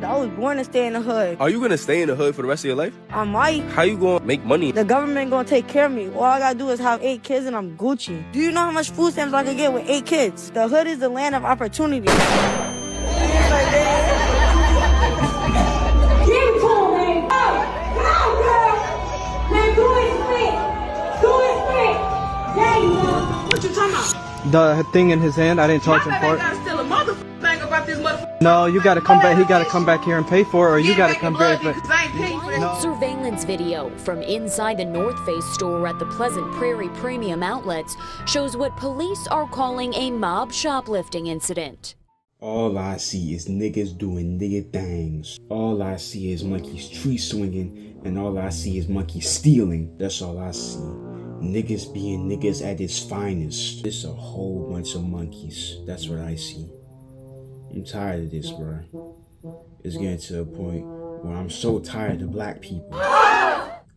I was born to stay in the hood. Are you gonna stay in the hood for the rest of your life? I might. How you gonna make money? The government gonna take care of me. All I gotta do is have 8 kids and I'm Gucci. Do you know how much food stamps I could get with 8 kids? The hood is the land of opportunity. What you talking about? The thing in his hand, I didn't charge him for it. Gotta steal a motherfucking thing about this motherfucker. No, you gotta come back. He gotta come back here and pay for it, or you gotta come back. Because I ain't paying for that. No. Surveillance video from inside the North Face store at the Pleasant Prairie Premium Outlets shows what police are calling a mob shoplifting incident. All I see is niggas doing nigga things. All I see is monkeys tree swinging, and all I see is monkeys stealing. That's all I see. Niggas being niggas at its finest. It's a whole bunch of monkeys. That's what I see. I'm tired of this, bro. It's getting to a point where I'm so tired of black people.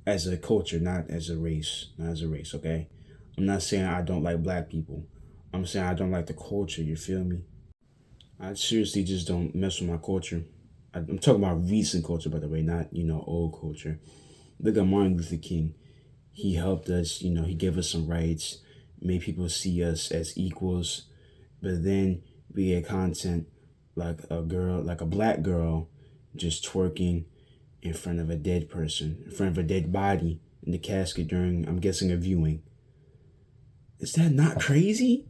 As a culture, not as a race. Not as a race, okay? I'm not saying I don't like black people. I'm saying I don't like the culture, you feel me? I seriously just don't mess with my culture. I'm talking about recent culture, by the way, not, old culture. Look at Martin Luther King. He helped us, he gave us some rights, made people see us as equals. But then we get content like a black girl just twerking in front of a dead person, in front of a dead body in the casket during, I'm guessing, a viewing. Is that not crazy?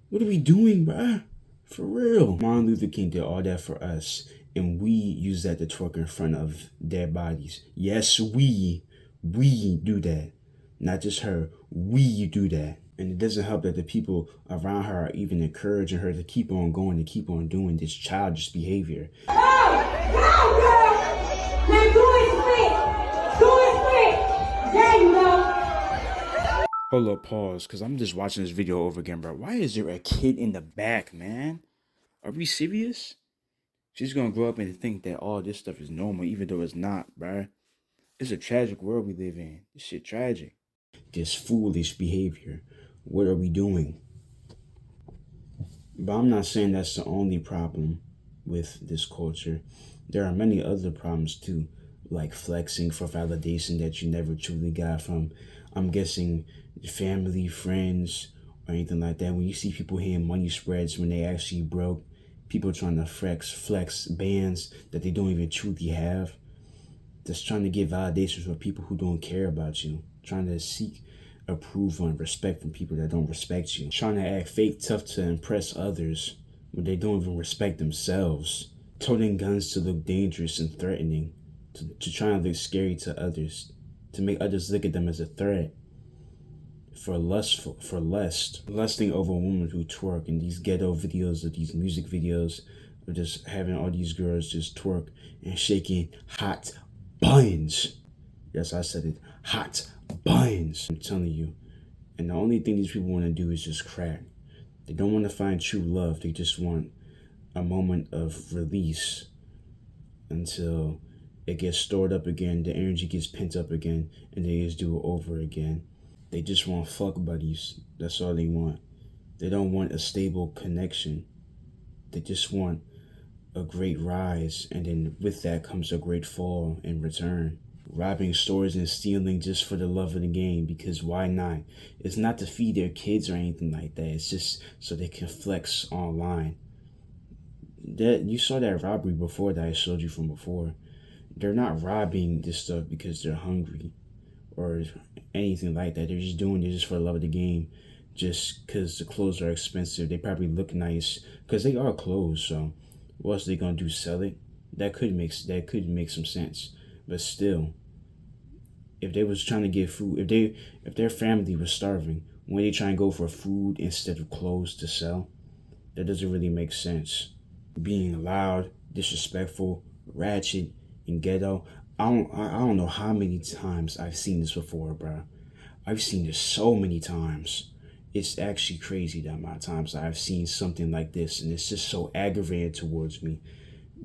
What are we doing, bruh? For real. Martin Luther King did all that for us, and we use that to twerk in front of dead bodies. Yes, we do that. Not just her, we do that. And it doesn't help that the people around her are even encouraging her to keep on going, to keep on doing this childish behavior. Hold up, pause, because I'm just watching this video over again, bro. Why is there a kid in the back, man? Are we serious? She's gonna grow up and think that all this stuff is normal, even though it's not, bro. It's a tragic world we live in. This shit tragic. This foolish behavior. What are we doing? But I'm not saying that's the only problem with this culture. There are many other problems too, like flexing for validation that you never truly got from, I'm guessing, family, friends, or anything like that. When you see people hitting money spreads when they actually broke, people trying to flex bands that they don't even truly have, just trying to get validations for people who don't care about you, trying to seek approval and respect from people that don't respect you, trying to act fake tough to impress others when they don't even respect themselves, toting guns to look dangerous and threatening, to try and look scary to others, to make others look at them as a threat, for lusting over women who twerk, and these ghetto videos of these music videos of just having all these girls just twerk and shaking hot buns. Yes, I said it. Hot buns. I'm telling you. And the only thing these people want to do is just crack. They don't want to find true love. They just want a moment of release until it gets stored up again, the energy gets pent up again, and they just do it over again. They just want fuck buddies. That's all they want. They don't want a stable connection. They just want a great rise, and then with that comes a great fall in return. Robbing stores and stealing just for the love of the game, because why not? It's not to feed their kids or anything like that. It's just so they can flex online. You saw that robbery before that I showed you from before. They're not robbing this stuff because they're hungry or anything like that. They're just doing it just for the love of the game, just because the clothes are expensive. They probably look nice because they are clothes. So what else are they gonna do? Sell it? That could make some sense. But still, if they was trying to get food, if their family was starving, when they try and go for food instead of clothes to sell, that doesn't really make sense. Being loud, disrespectful, ratchet, and ghetto. I don't know how many times I've seen this before, bro. I've seen this so many times. It's actually crazy the amount of times I've seen something like this, and it's just so aggravating towards me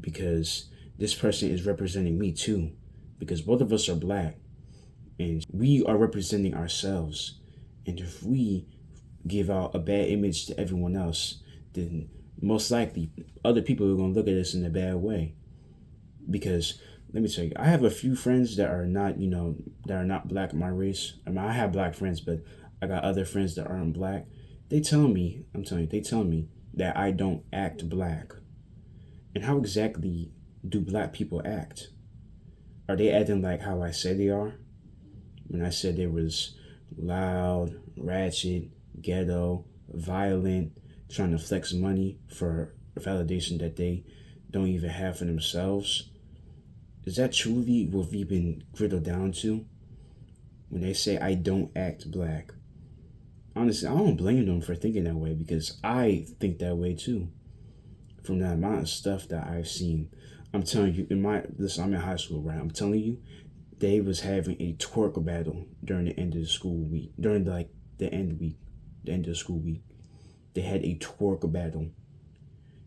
because this person is representing me too, because both of us are black and we are representing ourselves. And if we give out a bad image to everyone else, then most likely other people are going to look at us in a bad way. Because let me tell you, I have a few friends that are not, that are not black my race. I mean, I have black friends, but I got other friends that aren't black. They tell me, they tell me that I don't act black. And how exactly do black people act? Are they acting like how I said they are? When I said they was loud, ratchet, ghetto, violent, trying to flex money for validation that they don't even have for themselves. Is that truly what we've been griddled down to? When they say I don't act black. Honestly, I don't blame them for thinking that way, because I think that way too. From the amount of stuff that I've seen. I'm telling you, I'm in high school, right? I'm telling you, they was having a twerk battle during the end of the school week. During the end of the school week. They had a twerk battle.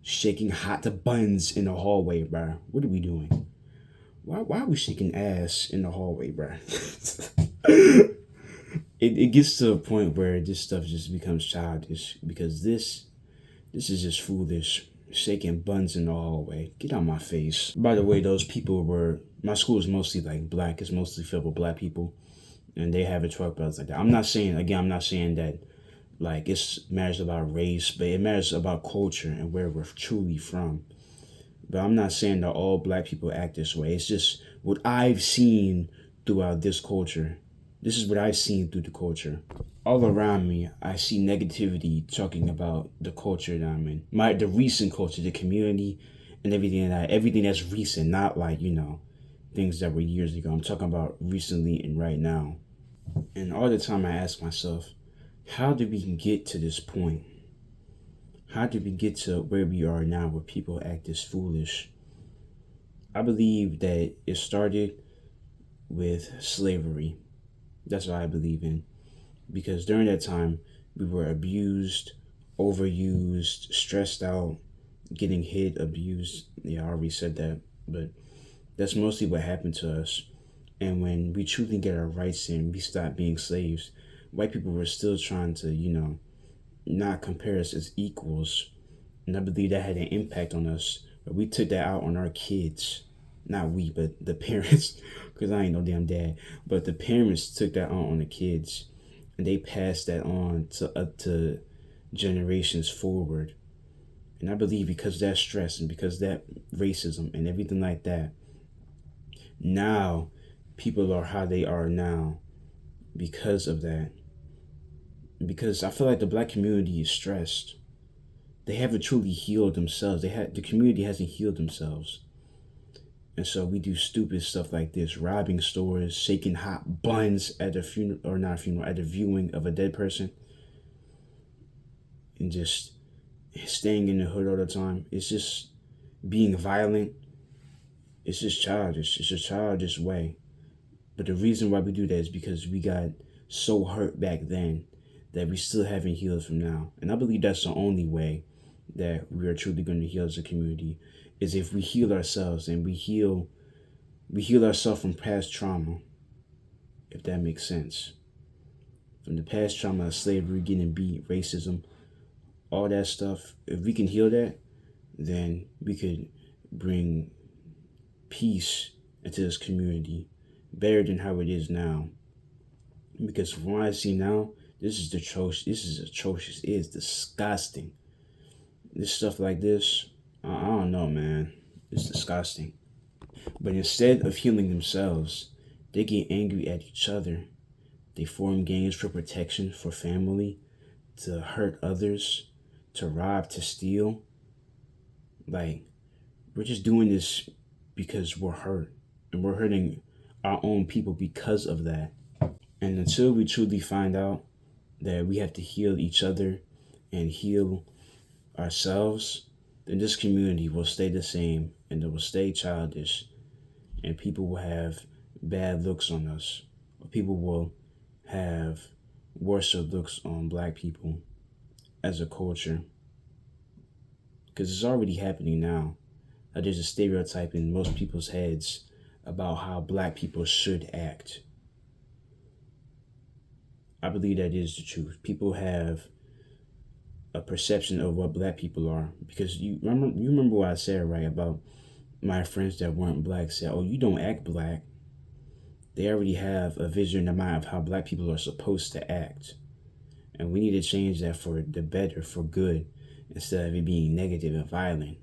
Shaking hot buns in the hallway, bro. What are we doing? Why are we shaking ass in the hallway, bro? It gets to a point where this stuff just becomes childish, because this is just foolish. Shaking buns in the hallway. Get out my face. By the way, those people my school is mostly like black. It's mostly filled with black people. And they have a twerk battles like that. I'm not saying that like it matters about race, but it matters about culture and where we're truly from. But I'm not saying that all black people act this way. It's just what I've seen throughout this culture. This is what I've seen through the culture. All around me, I see negativity talking about the culture that I'm in. The recent culture, the community, and everything that's recent, not like, things that were years ago. I'm talking about recently and right now. And all the time I ask myself, how did we get to this point? How did we get to where we are now, where people act this foolish? I believe that it started with slavery. That's what I believe in. Because during that time, we were abused, overused, stressed out, getting hit, abused. Yeah, I already said that. But that's mostly what happened to us. And when we truly get our rights in, we stop being slaves. White people were still trying to, not compare us as equals. And I believe that had an impact on us. But we took that out on our kids. Not we, but the parents. Because I ain't no damn dad. But the parents took that on the kids. And they passed that on to generations forward. And I believe because of that stress and because of that racism and everything like that, now people are how they are now because of that. Because I feel like the black community is stressed. They haven't truly healed themselves. The community hasn't healed themselves. And so we do stupid stuff like this, robbing stores, shaking hot buns at a funeral, or not a funeral, at a viewing of a dead person. And just staying in the hood all the time. It's just being violent. It's just childish. It's a childish way. But the reason why we do that is because we got so hurt back then that we still haven't healed from now. And I believe that's the only way that we are truly going to heal as a community, is if we heal ourselves and we heal ourselves from past trauma, if that makes sense. From the past trauma of slavery, getting beat, racism, all that stuff. If we can heal that, then we could bring peace into this community better than how it is now. Because from what I see now, this is atrocious. It is disgusting. This stuff like this, I don't know, man. It's disgusting. But instead of healing themselves, they get angry at each other. They form gangs for protection, for family, to hurt others, to rob, to steal. Like, we're just doing this because we're hurt. And we're hurting our own people because of that. And until we truly find out that we have to heal each other and heal ourselves, then this community will stay the same, and it will stay childish, and people will have bad looks on us. People will have worse looks on black people as a culture. Because it's already happening now. There's a stereotype in most people's heads about how black people should act. I believe that is the truth. People have a perception of what black people are, because you remember what I said, right, about my friends that weren't black said, oh, you don't act black. They already have a vision in their mind of how black people are supposed to act. And we need to change that for the better, for good, instead of it being negative and violent.